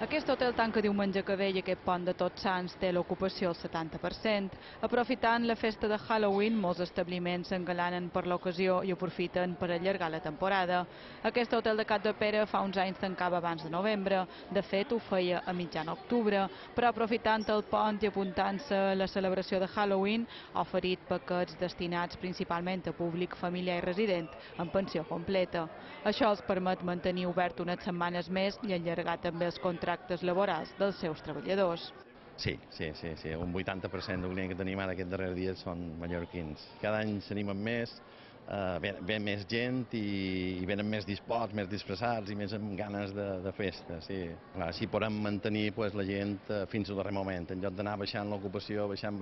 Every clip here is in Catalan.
Aquest hotel tanca diumenge que ve i aquest pont de Tots Sants té l'ocupació al 70%. Aprofitant la festa de Halloween, molts establiments s'engalanen per l'ocasió i aprofiten per allargar la temporada. Aquest hotel de Capdepera fa uns anys tancava abans de novembre, de fet ho feia a mitjan octubre, però aprofitant el pont i apuntant-se a la celebració de Halloween, ha oferit paquets destinats principalment a públic familiar i resident en pensió completa. Això els permet mantenir obert unes setmanes més i allargar també els contractes laborals dels seus treballadors. Sí, un 80% del client que tenim ara aquests darrers dies són mallorquins. Cada any s'animen més, ve més gent i venen més disposts, més disfressats i més amb ganes de festa. Sí. Així podem mantenir la gent fins al darrer moment. En lloc d'anar baixant l'ocupació, baixant,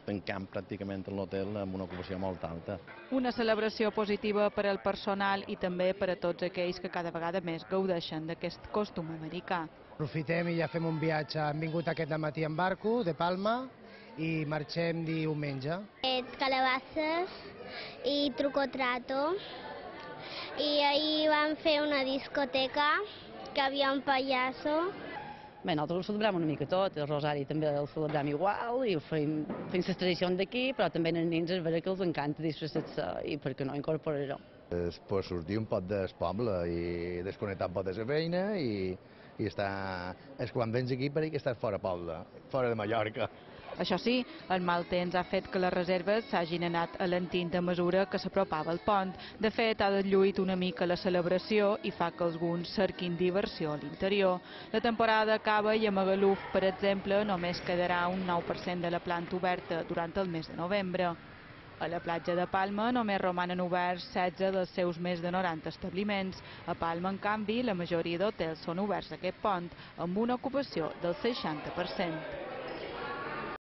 tancant pràcticament l'hotel amb una ocupació molt alta. Una celebració positiva per al personal i també per a tots aquells que cada vegada més gaudeixen d'aquest costum americà. Aprofitem i ja fem un viatge. Hem vingut aquest dematí en barco, de Palma, i marxem diumenge. Calabasses i truco-trato. I ahir vam fer una discoteca que havia un pallasso. Bé, nosaltres ho celebrem una mica tot, el Rosari també el celebrem igual i ho fem les tradicions d'aquí, però també als nens és vera que els encanta disfressar-se i per què no incorporar-ho. És sortir un pot del poble i desconnectar un pot de la feina i estar... És quan vens aquí per que estàs fora poble, fora de Mallorca. Això sí, el mal temps ha fet que les reserves s'hagin anat alentint a mesura que s'apropava el pont. De fet, ha deslluït una mica la celebració i fa que alguns cerquin diversió a l'interior. La temporada acaba i a Magaluf, per exemple, només quedarà un 9% de la planta oberta durant el mes de novembre. A la platja de Palma només romanen oberts 16 dels seus més de 90 establiments. A Palma, en canvi, la majoria d'hotels són oberts a aquest pont, amb una ocupació del 60%.